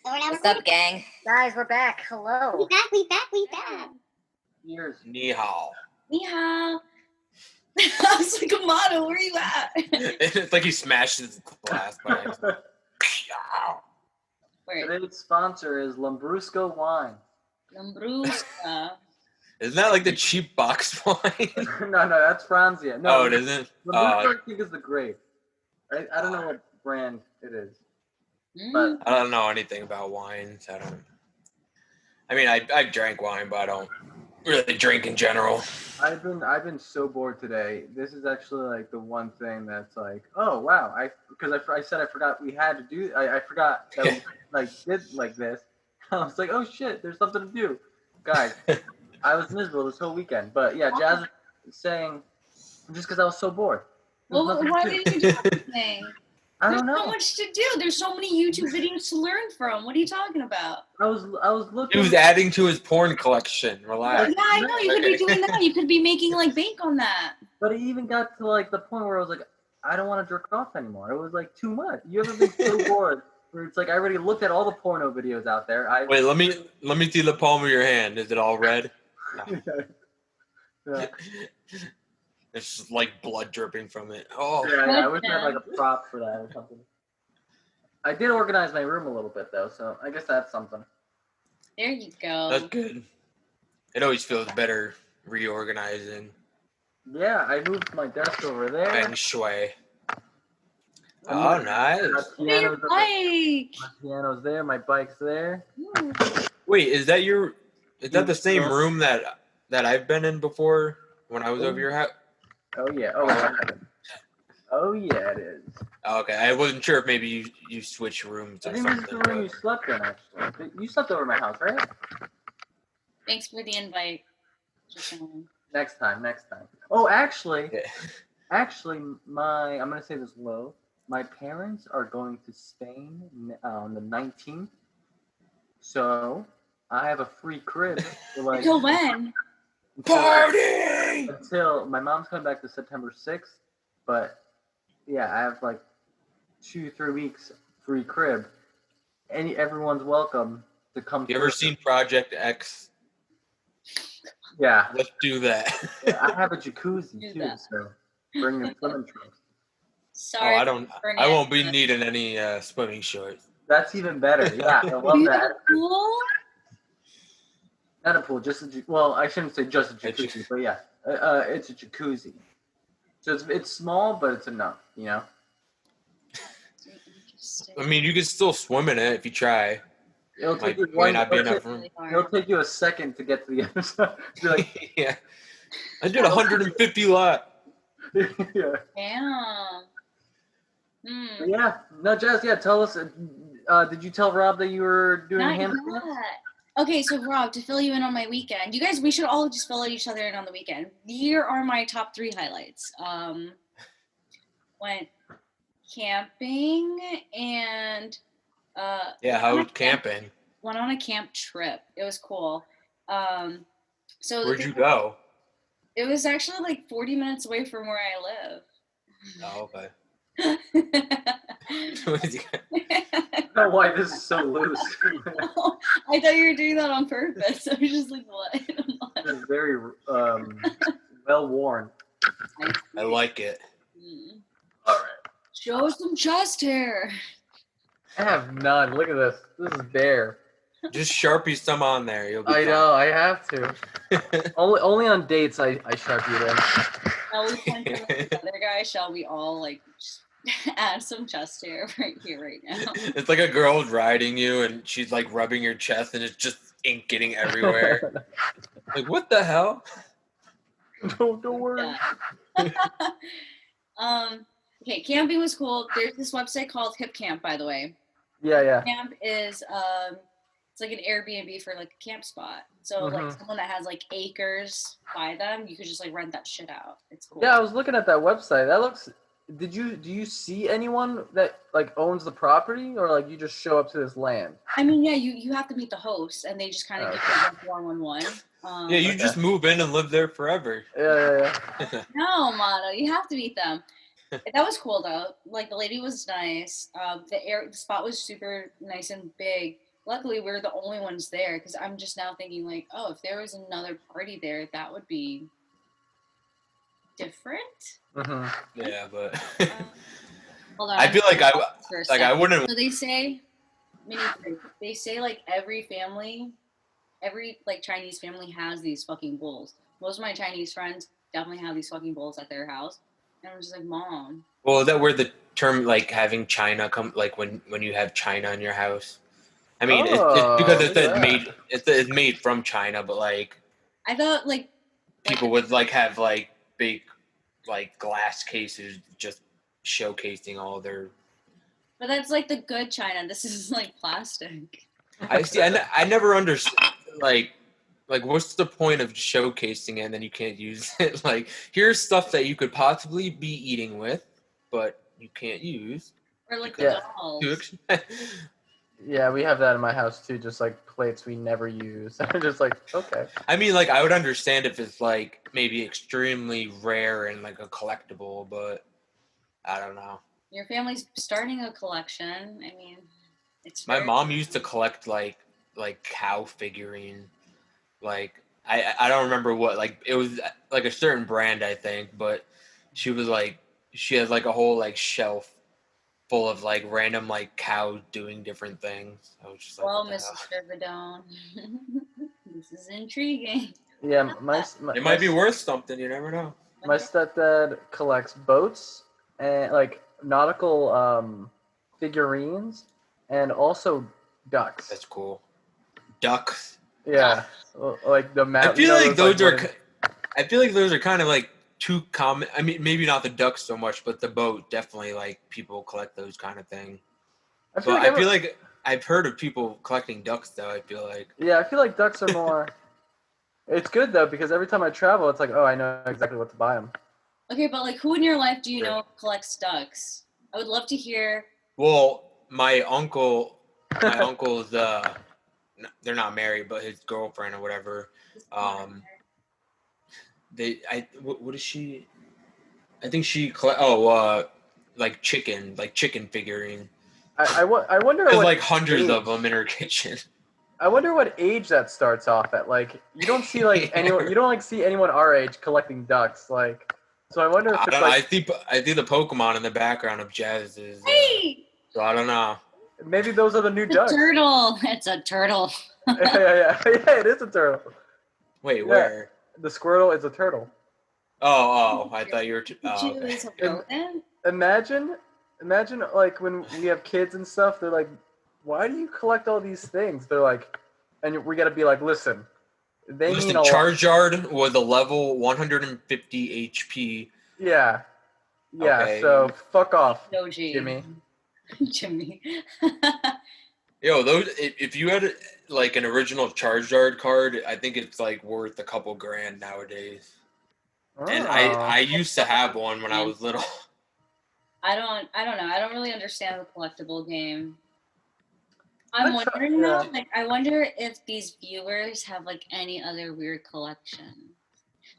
What's up, gang? Guys, we're back. Hello. We back. Years. Ni hao. Ni hao. I was like, Amado, where you at? It's like he smashed his glass by himself. Today's sponsor is Lambrusco Wine. Lambrusco. Isn't that like the cheap box wine? no, that's Franzia. No, Oh, it isn't? Lambrusco, I think, is the grape. I don't know what brand it is. But I don't know anything about wines. I mean, I drank wine, but I don't really drink in general. I've been so bored today. This is actually like the one thing that's like, oh wow, I said I forgot we had to do. I forgot that we like did like this. I was like, oh shit, there's something to do, guys. I was miserable this whole weekend, but yeah, Jazz was saying just because I was so bored. Well, why didn't you do anything? I don't know. There's so much to do. There's so many YouTube videos to learn from. What are you talking about? I was looking. He was adding to his porn collection. Relax. Yeah, I know. You could be doing that. You could be making like bank on that. But it even got to like the point where I was like, I don't want to jerk off anymore. It was like too much. You ever been so bored where it's like I already looked at all the porno videos out there. Wait, let me see the palm of your hand. Is it all red? Yeah. It's just like blood dripping from it. Oh. Yeah, I wish I had like a prop for that or something. I did organize my room a little bit though, so I guess that's something. There you go. That's good. It always feels better reorganizing. Yeah, I moved my desk over there. Feng shui. Oh, nice. Your bike. My piano's there. My bike's there. Wait, is that the same room that I've been in before when I was over your house? Oh yeah. Oh yeah, it is. Oh, okay, I wasn't sure if maybe you switched rooms or I think something. this is the room you slept in, actually. You slept over my house, right? Thanks for the invite. Next time. Oh, actually, Yeah. I'm gonna say this low. My parents are going to Spain on the 19th, so I have a free crib. Like, Until when? Party! Until my mom's coming back to September 6th, but yeah, I have like 2-3 weeks free crib. Everyone's welcome to come. You ever seen Project X? Yeah. Let's do that. Yeah, I have a jacuzzi too, so bring your swimming trunks. Sorry. I won't be needing any swimming shorts. That's even better. Yeah, I love you that. have a pool? Not a pool, well, I shouldn't say just a jacuzzi, but yeah, it's a jacuzzi. So it's small, but it's enough, you know. I mean, you can still swim in it if you try. It'll take you It'll take you a second to get to the other side. You're like, yeah, I did 150 laps. Yeah. Damn. Yeah. No, Jazz. Yeah, tell us. Did you tell Rob that you were doing hand dance? Okay, so Rob, to fill you in on my weekend, you guys, we should all just fill each other in on the weekend. Here are my top 3 highlights. Went camping and how was camping? Went on a camp trip. It was cool. So where'd you go? It was actually like 40 minutes away from where I live. Oh, okay. I don't know why this is so loose. I thought you were doing that on purpose. I was just like, what? It's very well worn. I like it. All right. Show some chest hair. I have none. Look at this. This is bare. Just Sharpie some on there. You'll be I fine. know. I have to. only on dates I Sharpie them. Now we point to the other guy. Shall we all like just add some chest hair right here, right now? It's like a girl's riding you, and she's like rubbing your chest, and it's just ink getting everywhere. Like, what the hell? Don't worry. Okay, camping was cool. There's this website called Hipcamp, by the way. Yeah. Camp is it's like an Airbnb for like a camp spot. So like someone that has like acres by them, you could just like rent that shit out. It's cool. Yeah, I was looking at that website. That looks. Do you see anyone that like owns the property, or like you just show up to this land? I mean, yeah, you have to meet the host, and they just kind of give you like 1-on-1. Yeah, you just move in and live there forever. Yeah. No, Amado, you have to meet them. That was cool though. Like the lady was nice. The spot was super nice and big. luckily we're the only ones there because I'm just now thinking like, oh, if there was another party there, that would be different. Mm-hmm. Yeah, but Hold on, I feel like for a I second. wouldn't. So they say, they say like every like Chinese family has these fucking bowls. Most of my Chinese friends definitely have these fucking bowls at their house, and I'm just like, Mom. Well, is that where the term like having China come like when you have China in your house? I mean, it's because Look at that. it's made from China, but like I thought like people would like have like big like glass cases just showcasing all their. but that's like the good China. This is like plastic. I see. I never understood like what's the point of showcasing it and then you can't use it? Like here's stuff that you could possibly be eating with, but you can't use. Or like the because dolls. it's too expensive. Yeah, we have that in my house too, just like plates we never use. I'm just like, okay. I mean, like I would understand if it's like maybe extremely rare and like a collectible, but I don't know. Your family's starting a collection. I mean, it's My very mom used to collect like cow figurine. Like I don't remember what, like it was like a certain brand I think, but she was like she has like a whole like shelf full of like random like cows doing different things. I was just like, well, what the hell? Mrs. Turbidone. This is intriguing. Yeah, It might be worth something. You never know. my stepdad collects boats and like nautical figurines and also ducks. That's cool. Ducks. Yeah, like the map. I feel like those are. wooden- I feel like those are kind of like too common. I mean, maybe not the ducks so much, but the boat definitely. Like people collect those kind of thing. I feel But like I feel like I've heard of people collecting ducks though. I feel like. yeah, I feel like ducks are more. It's good though because every time I travel, it's like, oh, I know exactly what to buy them. Okay, but like, who in your life do you Sure. know collects ducks? I would love to hear. Well, my uncle's they're not married, but his girlfriend or whatever. What is she? I think she like chicken figurine. I wonder There's what like hundreds age, of them in her kitchen. I wonder what age that starts off at. Like you don't see like anyone. You don't like see anyone our age collecting ducks. Like so, I wonder if I it's don't know. like I see the Pokemon in the background of Jazz's. Hey, So I don't know. maybe those are the new it's a ducks. turtle. It's a turtle. Yeah, it is a turtle. Wait, Yeah. where? The Squirtle is a turtle. Oh, I thought you were. Pikachu Okay. is a rodent. Imagine like when we have kids and stuff. They're like, "Why do you collect all these things?" They're like, and we got to be like, "Listen, they mean Listen, a lot." Charizard was a level 150 HP. Yeah. Okay. So fuck off, Doji. Jimmy. Jimmy. Yo, those if you had like an original Charizard card, I think it's like worth a couple grand nowadays. And I used to have one when I was little. I don't know. I don't really understand the collectible game. I'm wondering though, like I wonder if these viewers have like any other weird collection.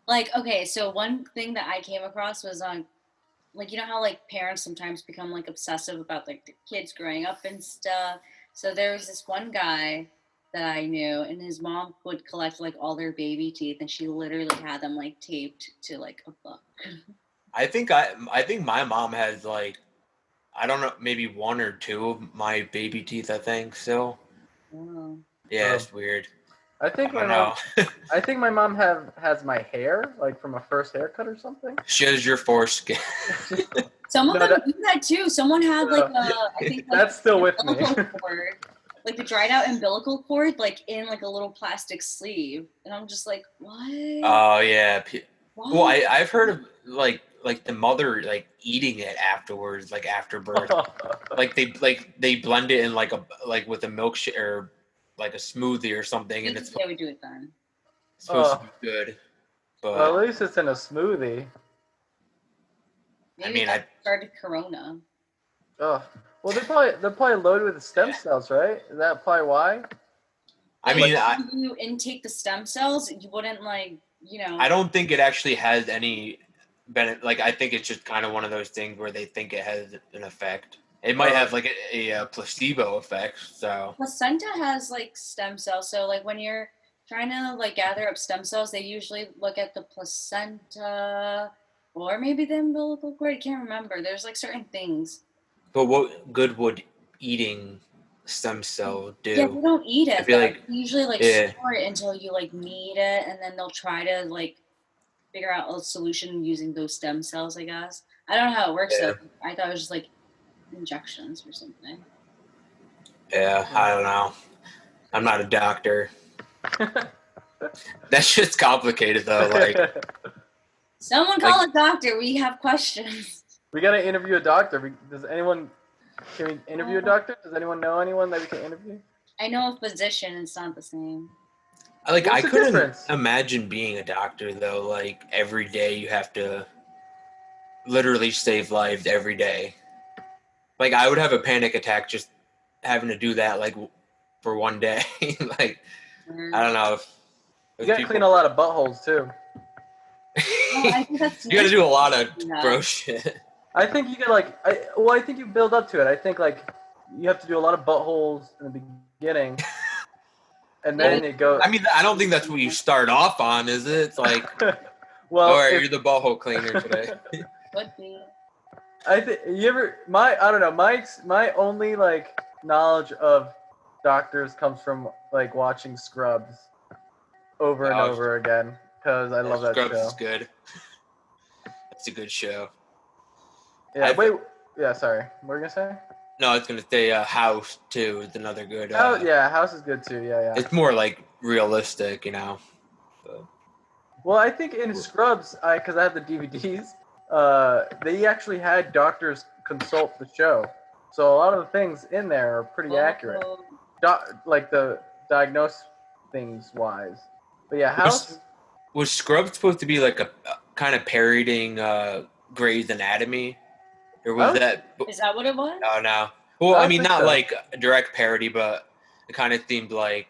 Like, okay, so one thing that I came across was on like you know how like parents sometimes become like obsessive about like the kids growing up and stuff. So there was this one guy that I knew and his mom would collect like all their baby teeth and she literally had them like taped to like a book. I think my mom has like I don't know, maybe one or two of my baby teeth, I think still. Wow. Yeah, it's weird. I think I don't know. I think my mom has my hair like from a first haircut or something. She has your foreskin. Some of them do that too. Someone had like I think like, that's still with me. cord, like the dried out umbilical cord, like in like a little plastic sleeve, and I'm just like, what? Oh yeah. What? Well, I've heard of like the mother like eating it afterwards, like after birth. like they blend it in like with a milkshake or like a smoothie or something, and it's they would do it then. supposed to be good. But well, at least it's in a smoothie. Maybe I mean, that started Corona. Oh, well, they're probably loaded with stem cells, right? Is that probably why? I mean, if you intake the stem cells, you wouldn't like, you know. I don't think it actually has any benefit. Like, I think it's just kind of one of those things where they think it has an effect, It might have like a placebo effect. So Placenta has like stem cells. So like when you're trying to like gather up stem cells, they usually look at the placenta or maybe the umbilical cord. I can't remember. There's like certain things. but what good would eating stem cell do? Yeah, they don't eat I it feel though. like They usually like yeah, store it until you like need it, and then they'll try to like figure out a solution using those stem cells. I guess I don't know how it works Yeah. though. I thought it was just like injections or something. yeah. I don't know. I'm not a doctor. That shit's complicated though. Like Someone call a doctor. We have questions. We gotta interview a doctor. Can we interview a doctor? Does anyone know anyone that we can interview? I know a physician. It's not the same. Like What's I the couldn't difference? imagine being a doctor though. Like every day you have to literally save lives every day. Like I would have a panic attack just having to do that like for one day. Like I don't know if You gotta clean a lot of buttholes too. I think that's you got to do a lot of Yeah. gross shit. I think you could I think you build up to it. I think like you have to do a lot of buttholes in the beginning, and then it goes. I mean, I don't think that's what you start off on, is it? It's like, well, all right, you're the butthole cleaner today. Would be. I think I don't know. My only like knowledge of doctors comes from like watching Scrubs over and over again because I love that Scrubs show. is good. It's a good show. Yeah. Sorry. What were you gonna say? No, I was gonna say House too is another good. Yeah, House is good too. Yeah. It's more like realistic, you know. But, Well, I think in Scrubs, because I have the DVDs, they actually had doctors consult the show, so a lot of the things in there are pretty accurate. Like the diagnose things wise. But yeah, House. Was Scrubs supposed to be like a kind of parodying Grey's Anatomy, or was that? Is that what it was? Oh no. Well, I mean, think not so. like a direct parody, but it kind of seemed like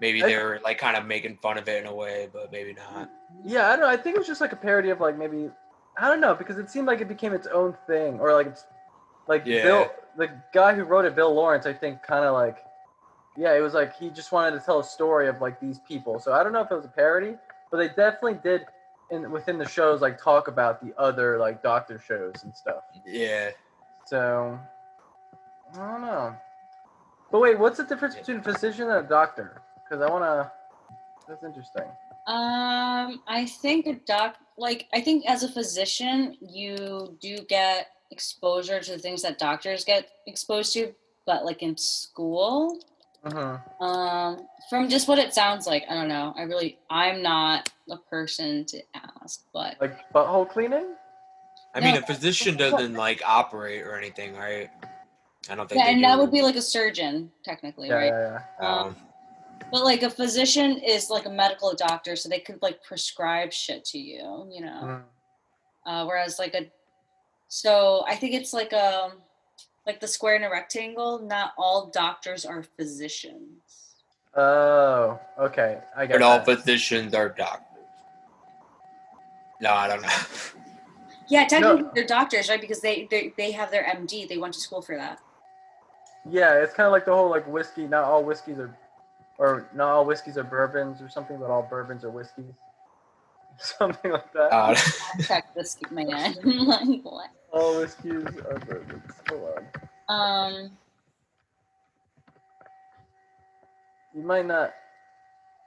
maybe they were like kind of making fun of it in a way, but maybe not. Yeah, I don't know. I think it was just like a parody of like maybe I don't know because it seemed like it became its own thing, or like it's like Yeah. the guy who wrote it, Bill Lawrence, I think kind of like it was like he just wanted to tell a story of like these people. So I don't know if it was a parody, but they definitely did within the shows like talk about the other like doctor shows and stuff. Yeah. So I don't know. But wait, what's the difference between a physician and a doctor? Because that's interesting. I think I think as a physician, you do get exposure to things that doctors get exposed to, but like in school. From just what it sounds like, I don't know. I'm not a person to ask, but like butthole cleaning. I mean, a physician doesn't like operate or anything, right? I don't think. Yeah, and that would be like a surgeon, technically, right? Yeah. But like a physician is like a medical doctor, so they could like prescribe shit to you, you know. Whereas so I think it's like the square and a rectangle. Not all doctors are physicians. Oh, okay. I get But all that. physicians are doctors. No, I don't know. Yeah, technically they're doctors, right? Because they have their MD. They went to school for that. Yeah, it's kind of like the whole like whiskey. Not all whiskeys are bourbons or something, but all bourbons are whiskeys. Something like that. Check whiskey, man. Like what? All whiskeys are bourbons. Hold on. You might not.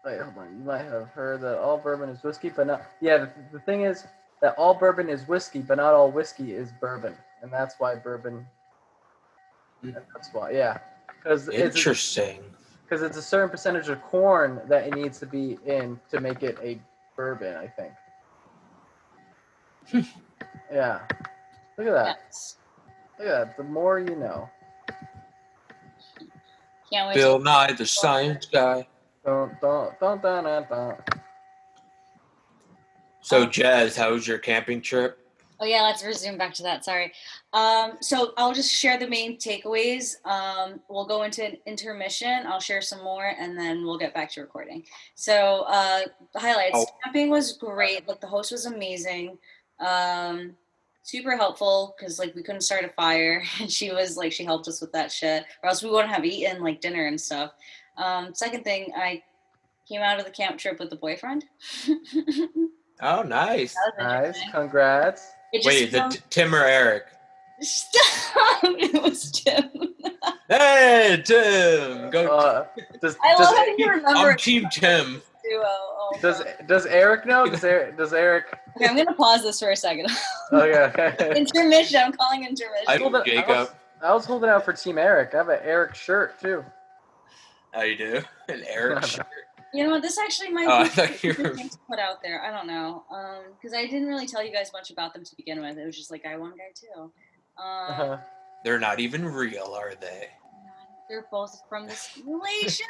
Wait, hold on. You might have heard that all bourbon is whiskey, but not. Yeah, the thing is that all bourbon is whiskey, but not all whiskey is bourbon, and that's why bourbon. That's why, yeah. Because interesting. Because it's a certain percentage of corn that it needs to be in to make it a bourbon, I think. Yeah. Look at that. Yes. Look at that. The more you know. Can't wait. Bill Nye, the science guy. Dun. So, Jazz, how was your camping trip? Oh yeah, let's resume back to that. Sorry. So I'll just share the main takeaways. We'll go into an intermission. I'll share some more, and then we'll get back to recording. So the highlights: camping was great. Like the host was amazing. super helpful because like we couldn't start a fire, and she helped us with that shit, or else we wouldn't have eaten like dinner and stuff. Second thing, I came out of the camp trip with a boyfriend. Oh, nice. That was Nice. interesting. Congrats. It just, Wait, Tim or Eric? it was Tim. Hey, Tim. Go. I love how you remember. I'm Team Tim. Duo. Oh, Does Eric know? Does Eric? okay, I'm gonna pause this for a second. Okay. Intermission. I'm calling intermission. I was holding out for Team Eric. I have an Eric shirt too. How you do? An Eric shirt. You know what? This actually might I be thought you were... interesting to put out there. I don't know, because I didn't really tell you guys much about them to begin with. It was just like guy one, guy two. They're not even real, are they? They're both from the simulation.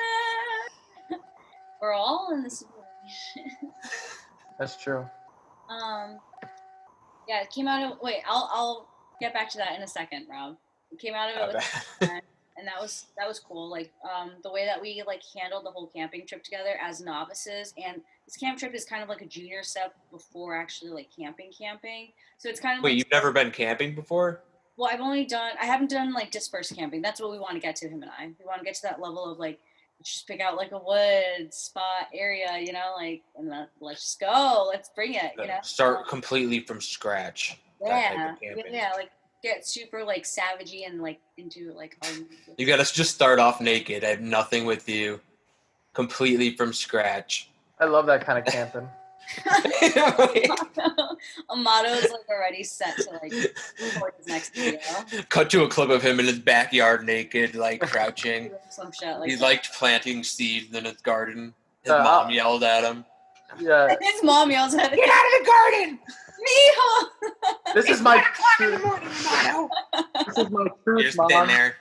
We're all in the simulation. That's true. Yeah, it came out of. Wait, I'll get back to that in a second, Rob. It came out of it with, and that was cool. Like the way that we like handled the whole camping trip together as novices, and this camp trip is kind of like a junior step before actually like camping. So it's kind of Wait, like, you've never been camping before? Well, I haven't done like dispersed camping. That's what we want to get to, him and I. We want to get to that level of like, just pick out like a wood spot area, you know, like, and let's just go. Let's bring it, you know. Start completely from scratch. Yeah, like get super like savagey and like into like. You gotta just start off naked. I have nothing with you. Completely from scratch. I love that kind of camping. Amado is like already set to like record his next video. Cut to a clip of him in his backyard naked, like crouching. Some shit like He that. liked planting seeds in his garden. His mom yelled at him. Yeah. His mom yells at him. Get out of the garden! Mijo! This is my in the morning, Amado. This is my truth, You're Mom. sitting there.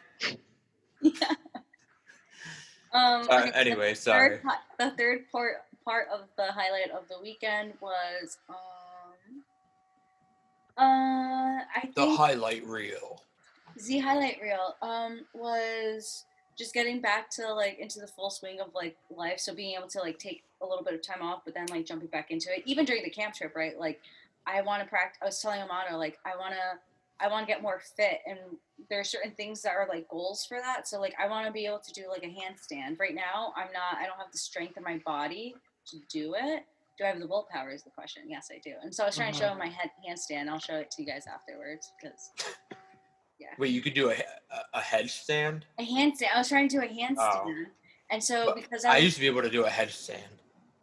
Okay, anyway, sorry. The third part of the highlight of the weekend was I think The highlight reel. the highlight reel was just getting back to like into the full swing of like life, so being able to like take a little bit of time off but then like jumping back into it even during the camp trip, right? Like I want to practice. I was telling Amado like I want to get more fit, and there are certain things that are like goals for that. So like I want to be able to do like a handstand. Right now I don't have the strength in my body to do it. Do I have the willpower is the question. Yes, I do. And so I was trying to show him my handstand. I'll show it to you guys afterwards because yeah. Wait, you could do a headstand? A handstand. I was trying to do a handstand. And so because I used to be able to do a headstand.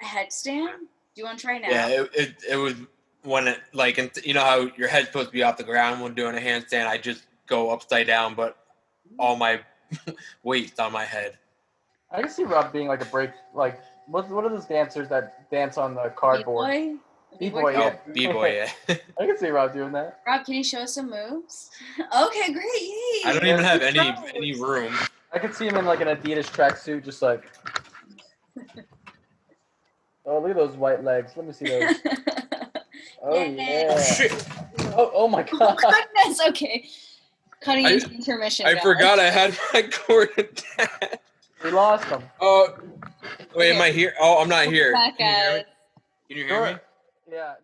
A headstand? Do you want to try now? Yeah, it was when it like, you know how your head's supposed to be off the ground when doing a handstand. I just go upside down, but all my weight's on my head. I can see Rob being like a break, like what are those dancers that dance on the cardboard? B-boy, yeah. Oh, B-boy, yeah. I can see Rob doing that. Rob, can you show us some moves? Okay, great. Yay. I don't even have any room. I could see him in like an Adidas tracksuit, just like. Oh, look at those white legs. Let me see those. Oh yeah. Oh, shit. Oh my God. Oh, goodness. Okay. Cutting into intermission. I guys. forgot I had my cord attached. We lost him. Oh, wait, Okay. am I here? Oh, I'm not here. Back Can you hear me? at- Can you hear me? Yeah.